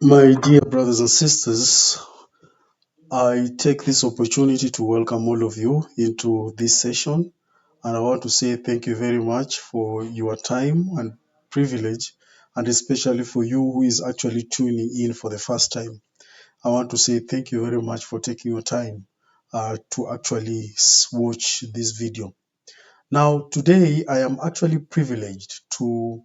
My dear brothers and sisters, I take this opportunity to welcome all of you into this session. And I want to say thank you very much for your time and privilege, and especially for you who is actually tuning in for the first time. I want to say thank you very much for taking your time to actually watch this video. Now, today I am actually privileged to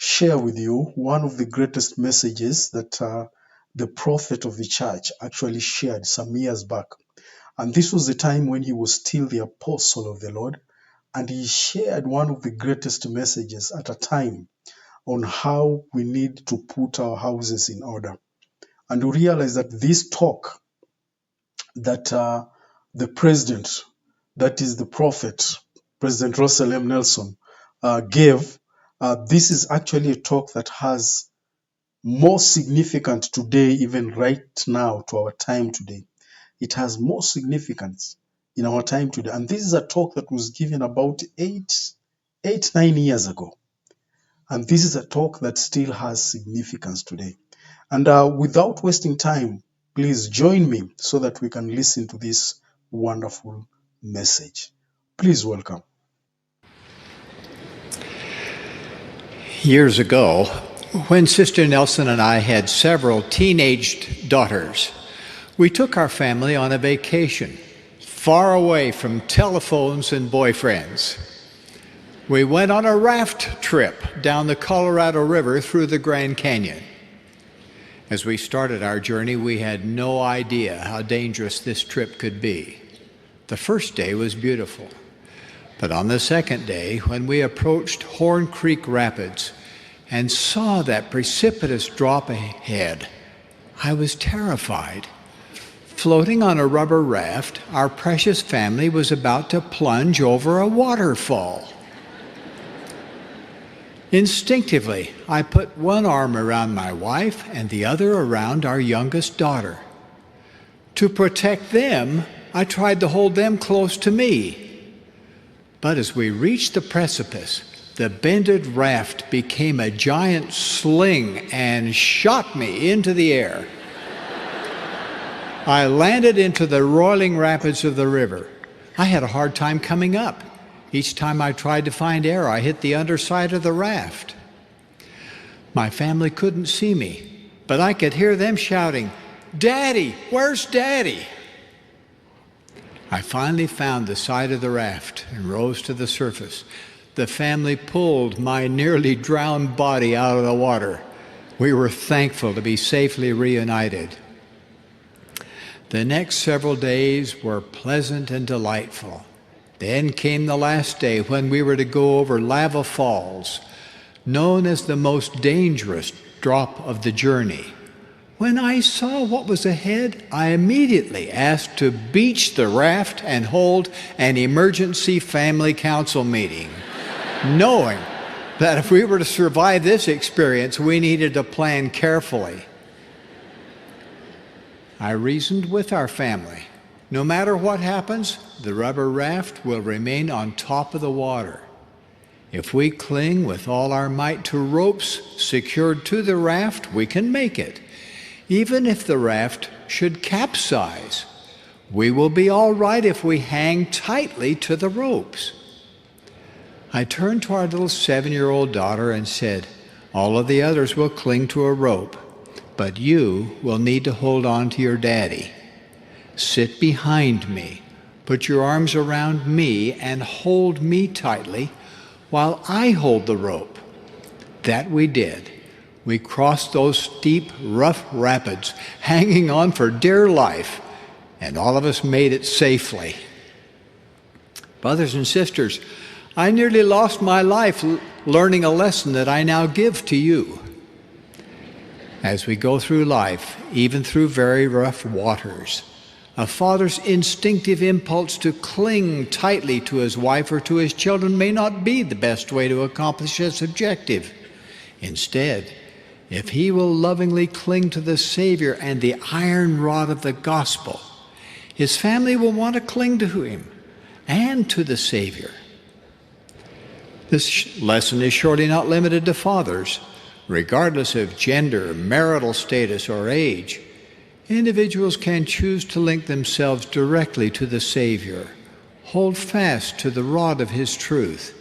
share with you one of the greatest messages that the prophet of the church actually shared some years back. And this was the time when he was still the apostle of the Lord. And he shared one of the greatest messages at a time on how we need to put our houses in order. And we realize that this talk that the president, that is the prophet, President Russell M. Nelson, gave, this is actually a talk that has more significance today, even right now to our time today. It has more significance in our time today. And this is a talk that was given about 9 years ago. And this is a talk that still has significance today. And without wasting time, please join me so that we can listen to this wonderful message. Please welcome. Years ago, when Sister Nelson and I had several teenaged daughters, we took our family on a vacation far away from telephones and boyfriends. We went on a raft trip down the Colorado River through the Grand Canyon. As we started our journey, we had no idea how dangerous this trip could be. The first day was beautiful. But on the second day, when we approached Horn Creek Rapids and saw that precipitous drop ahead, I was terrified. Floating on a rubber raft, our precious family was about to plunge over a waterfall. Instinctively, I put one arm around my wife and the other around our youngest daughter. To protect them, I tried to hold them close to me. But as we reached the precipice, the bended raft became a giant sling and shot me into the air. I landed into the roiling rapids of the river. I had a hard time coming up. Each time I tried to find air, I hit the underside of the raft. My family couldn't see me, but I could hear them shouting, "Daddy, where's Daddy?" I finally found the side of the raft and rose to the surface. The family pulled my nearly drowned body out of the water. We were thankful to be safely reunited. The next several days were pleasant and delightful. Then came the last day when we were to go over Lava Falls, known as the most dangerous drop of the journey. When I saw what was ahead, I immediately asked to beach the raft and hold an emergency family council meeting, knowing that if we were to survive this experience, we needed to plan carefully. I reasoned with our family. No matter what happens, the rubber raft will remain on top of the water. If we cling with all our might to ropes secured to the raft, we can make it. Even if the raft should capsize, we will be all right if we hang tightly to the ropes. I turned to our little 7-year-old daughter and said, "All of the others will cling to a rope, but you will need to hold on to your daddy. Sit behind me, put your arms around me, and hold me tightly while I hold the rope." That we did. We crossed those steep, rough rapids, hanging on for dear life, and all of us made it safely. Brothers and sisters, I nearly lost my life learning a lesson that I now give to you. As we go through life, even through very rough waters, a father's instinctive impulse to cling tightly to his wife or to his children may not be the best way to accomplish his objective. Instead, if he will lovingly cling to the Savior and the iron rod of the gospel, his family will want to cling to him and to the Savior. This lesson is surely not limited to fathers. regardless of gender, marital status, or age, individuals can choose to link themselves directly to the Savior, hold fast to the rod of His truth,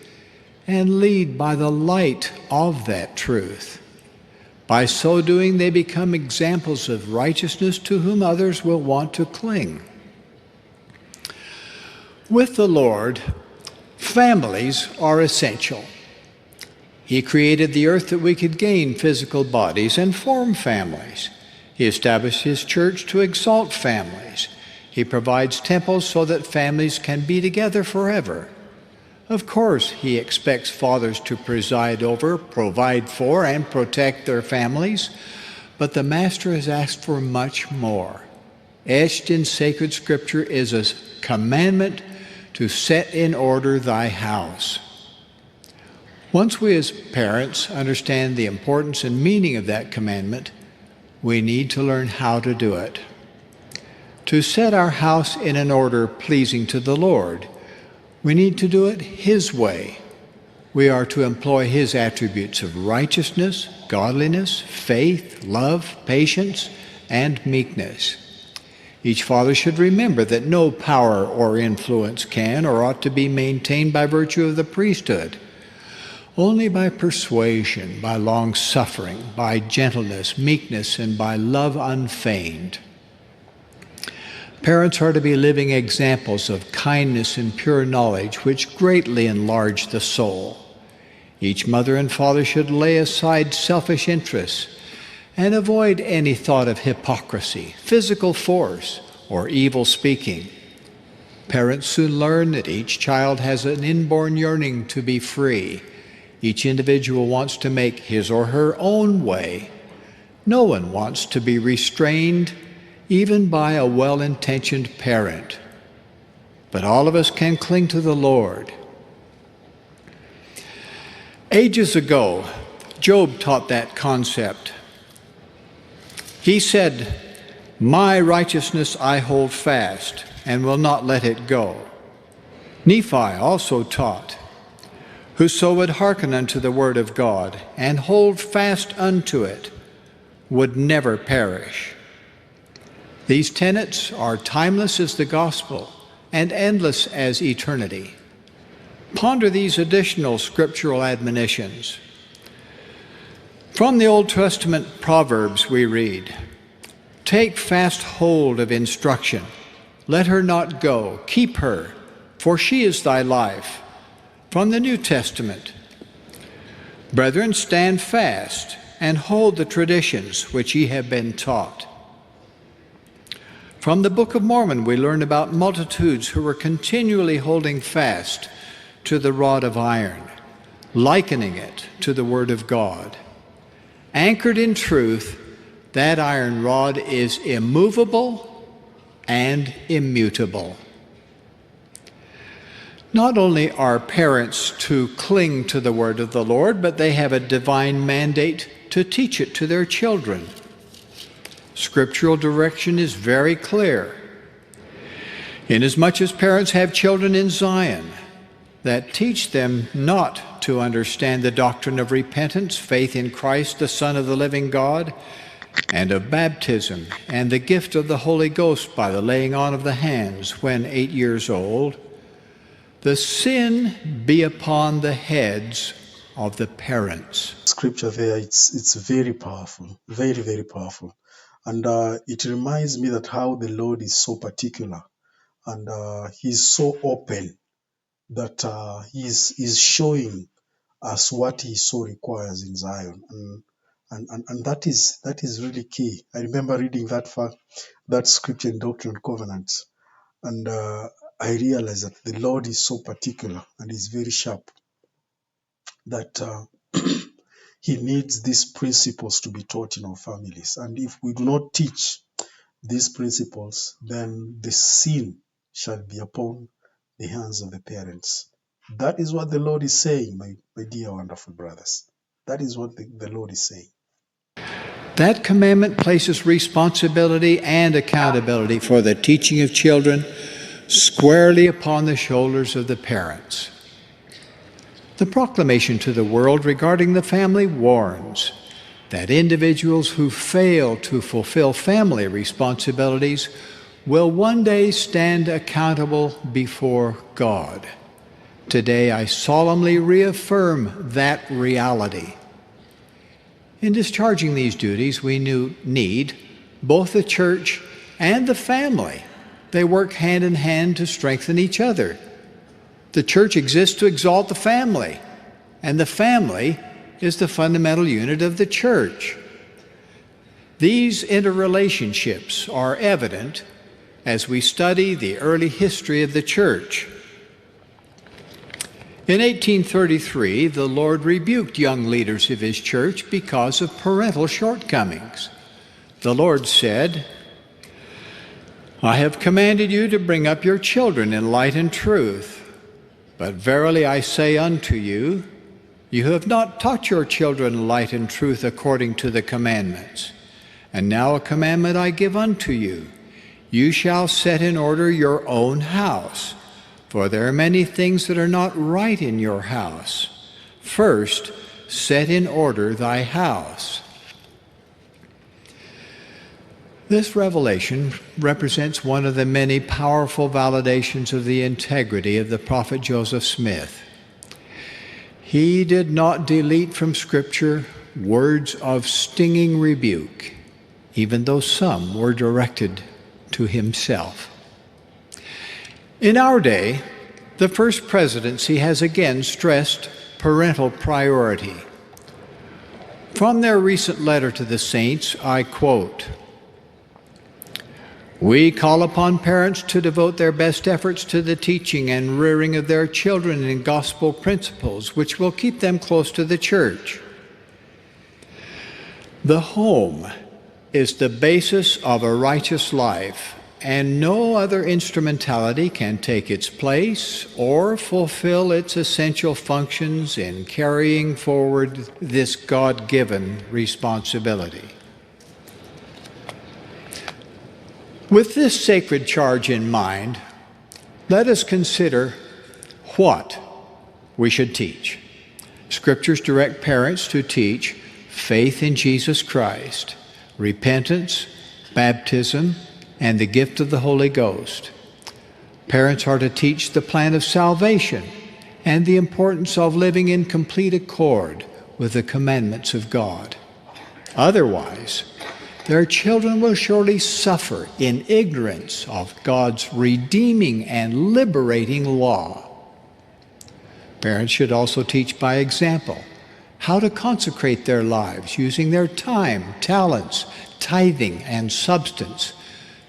and lead by the light of that truth. By so doing, they become examples of righteousness to whom others will want to cling. With the Lord, families are essential. He created the earth that we could gain physical bodies and form families. He established His church to exalt families. He provides temples so that families can be together forever. Of course, He expects fathers to preside over, provide for, and protect their families, but the Master has asked for much more. Etched in sacred Scripture is a commandment to set in order thy house. Once we as parents understand the importance and meaning of that commandment, we need to learn how to do it. To set our house in an order pleasing to the Lord, we need to do it His way. We are to employ His attributes of righteousness, godliness, faith, love, patience, and meekness. Each father should remember that no power or influence can or ought to be maintained by virtue of the priesthood. Only by persuasion, by long-suffering, by gentleness, meekness, and by love unfeigned. Parents are to be living examples of kindness and pure knowledge, which greatly enlarge the soul. Each mother and father should lay aside selfish interests and avoid any thought of hypocrisy, physical force, or evil speaking. Parents soon learn that each child has an inborn yearning to be free. Each individual wants to make his or her own way. No one wants to be restrained, even by a well-intentioned parent. But all of us can cling to the Lord. Ages ago, Job taught that concept. He said, "My righteousness I hold fast, and will not let it go." Nephi also taught, "Whoso would hearken unto the word of God, and hold fast unto it, would never perish." These tenets are timeless as the gospel, and endless as eternity. Ponder these additional scriptural admonitions. From the Old Testament Proverbs we read, "Take fast hold of instruction. Let her not go. Keep her, for she is thy life." From the New Testament, "Brethren, stand fast and hold the traditions which ye have been taught." From the Book of Mormon, we learn about multitudes who were continually holding fast to the rod of iron, likening it to the Word of God. Anchored in truth, that iron rod is immovable and immutable. Not only are parents to cling to the word of the Lord, but they have a divine mandate to teach it to their children. Scriptural direction is very clear. Inasmuch as parents have children in Zion that teach them not to understand the doctrine of repentance, faith in Christ, the Son of the living God, and of baptism, and the gift of the Holy Ghost by the laying on of the hands when 8 years old, the sin be upon the heads of the parents. Scripture there, it's very powerful, very, very powerful. And it reminds me that how the Lord is so particular, and He's so open that he's showing us what He so requires in Zion. And that is really key. I remember reading that scripture in Doctrine and Covenants, and I realized that the Lord is so particular and is very sharp that He needs these principles to be taught in our families. And if we do not teach these principles, then the sin shall be upon the hands of the parents. That is what the Lord is saying, my dear wonderful brothers. That is what the Lord is saying. That commandment places responsibility and accountability for the teaching of children squarely upon the shoulders of the parents. The proclamation to the world regarding the family warns, that individuals who fail to fulfill family responsibilities will one day stand accountable before God. Today, I solemnly reaffirm that reality. In discharging these duties, we need both the church and the family. They work hand in hand to strengthen each other. The church exists to exalt the family, and the family is the fundamental unit of the church. These interrelationships are evident as we study the early history of the church. In 1833, the Lord rebuked young leaders of His church because of parental shortcomings. The Lord said, "I have commanded you to bring up your children in light and truth. But verily I say unto you, you have not taught your children light and truth according to the commandments. And now a commandment I give unto you, you shall set in order your own house. For there are many things that are not right in your house. First, set in order thy house." This revelation represents one of the many powerful validations of the integrity of the prophet Joseph Smith. He did not delete from Scripture words of stinging rebuke, even though some were directed to himself. In our day, the First Presidency has again stressed parental priority. From their recent letter to the saints, I quote, "We call upon parents to devote their best efforts to the teaching and rearing of their children in gospel principles, which will keep them close to the church. The home is the basis of a righteous life, and no other instrumentality can take its place or fulfill its essential functions in carrying forward this God-given responsibility." With this sacred charge in mind, let us consider what we should teach. Scriptures direct parents to teach faith in Jesus Christ, repentance, baptism, and the gift of the Holy Ghost. Parents are to teach the plan of salvation and the importance of living in complete accord with the commandments of God. Otherwise, their children will surely suffer in ignorance of God's redeeming and liberating law. Parents should also teach by example how to consecrate their lives using their time, talents, tithing, and substance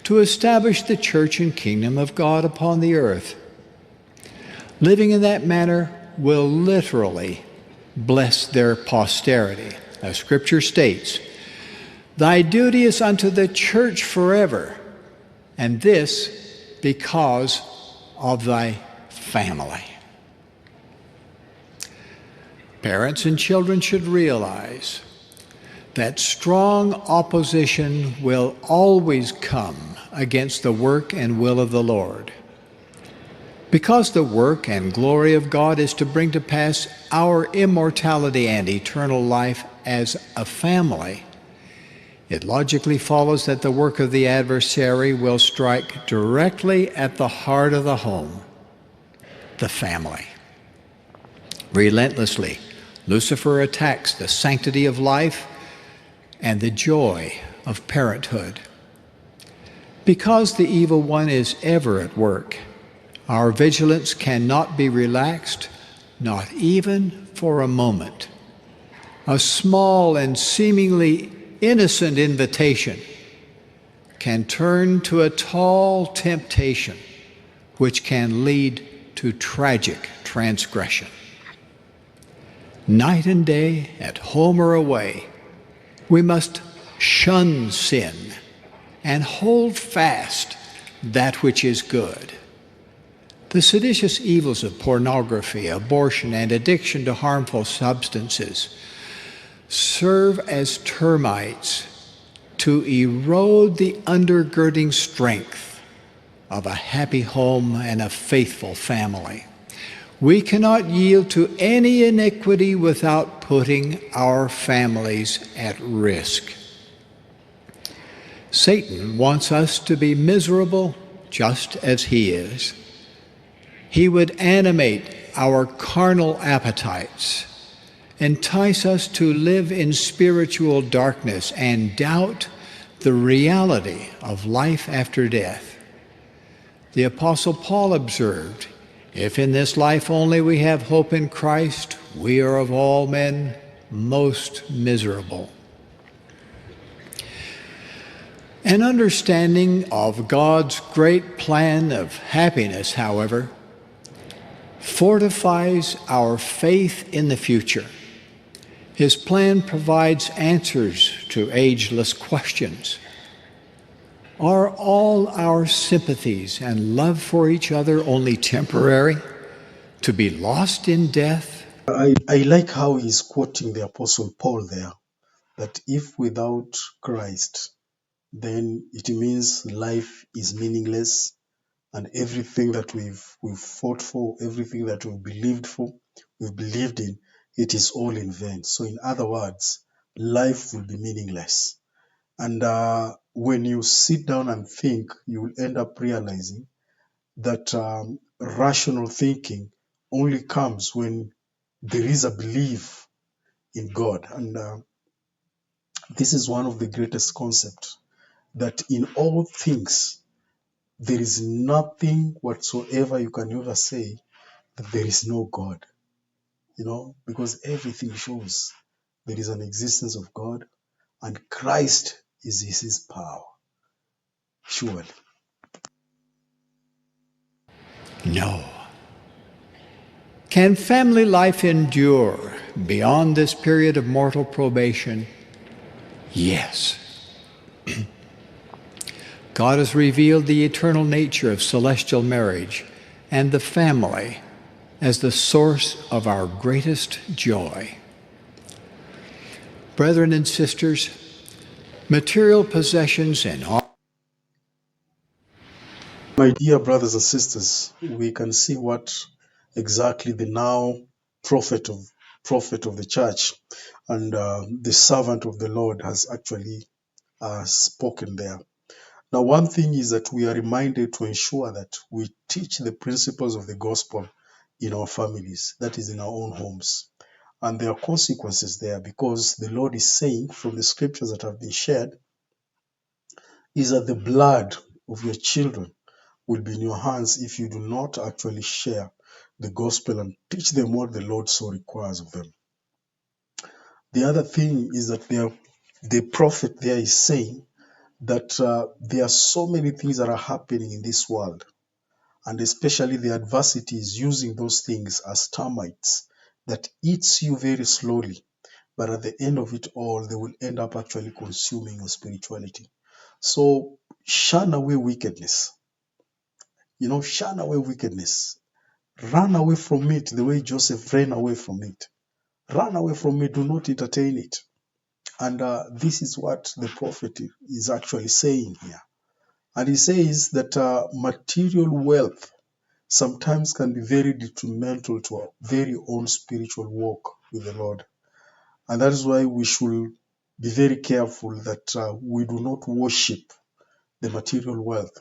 to establish the church and kingdom of God upon the earth. Living in that manner will literally bless their posterity. As Scripture states, "Thy duty is unto the church forever, and this because of thy family." Parents and children should realize that strong opposition will always come against the work and will of the Lord. Because the work and glory of God is to bring to pass our immortality and eternal life as a family, it logically follows that the work of the adversary will strike directly at the heart of the home, the family. Relentlessly, Lucifer attacks the sanctity of life and the joy of parenthood. Because the evil one is ever at work, our vigilance cannot be relaxed, not even for a moment. A small and seemingly innocent invitation can turn to a tall temptation, which can lead to tragic transgression. Night and day, at home or away, we must shun sin and hold fast that which is good. The seditious evils of pornography, abortion, and addiction to harmful substances serve as termites to erode the undergirding strength of a happy home and a faithful family. We cannot yield to any iniquity without putting our families at risk. Satan wants us to be miserable just as he is. He would animate our carnal appetites, entice us to live in spiritual darkness and doubt the reality of life after death. The Apostle Paul observed, "If in this life only we have hope in Christ, we are of all men most miserable." An understanding of God's great plan of happiness, however, fortifies our faith in the future. His plan provides answers to ageless questions. Are all our sympathies and love for each other only temporary, to be lost in death? I like how he's quoting the Apostle Paul there, that if without Christ, then it means life is meaningless, and everything that we've fought for, everything that we've believed in, it is all in vain. So in other words, life will be meaningless. And when you sit down and think, you will end up realizing that rational thinking only comes when there is a belief in God. And this is one of the greatest concepts, that in all things, there is nothing whatsoever you can ever say that there is no God, because everything shows there is an existence of God, and Christ is his power, surely. No. Can family life endure beyond this period of mortal probation? Yes. God has revealed the eternal nature of celestial marriage and the family as the source of our greatest joy. Brethren and sisters, material possessions and all. My dear brothers and sisters, we can see what exactly the now prophet of the church and the servant of the Lord has actually spoken there. Now, one thing is that we are reminded to ensure that we teach the principles of the gospel in our families, that is, in our own homes. And there are consequences there, because the Lord is saying from the scriptures that have been shared, is that the blood of your children will be in your hands if you do not actually share the gospel and teach them what the Lord so requires of them. The other thing is that the prophet there is saying that there are so many things that are happening in this world, and especially the adversity is using those things as termites that eats you very slowly, but at the end of it all, they will end up actually consuming your spirituality. So shun away wickedness. Shun away wickedness. Run away from it the way Joseph ran away from it. Run away from it. Do not entertain it. And this is what the prophet is actually saying here. And he says that material wealth sometimes can be very detrimental to our very own spiritual walk with the Lord. And that is why we should be very careful that we do not worship the material wealth.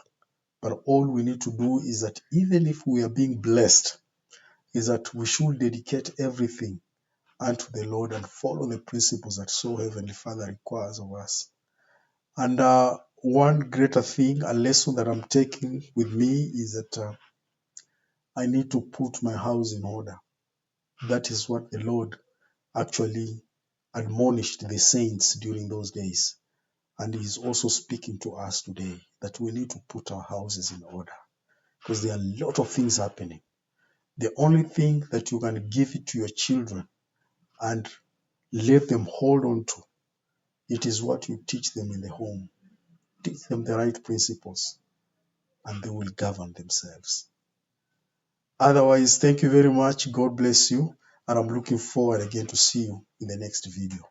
But all we need to do is that even if we are being blessed, is that we should dedicate everything unto the Lord and follow the principles that so Heavenly Father requires of us. And one greater thing, a lesson that I'm taking with me, is that I need to put my house in order. That is what the Lord actually admonished the saints during those days. And He's also speaking to us today that we need to put our houses in order, because there are a lot of things happening. The only thing that you can give it to your children and let them hold on to, it is what you teach them in the home. Teach them the right principles, and they will govern themselves. Otherwise, thank you very much. God bless you. And I'm looking forward again to see you in the next video.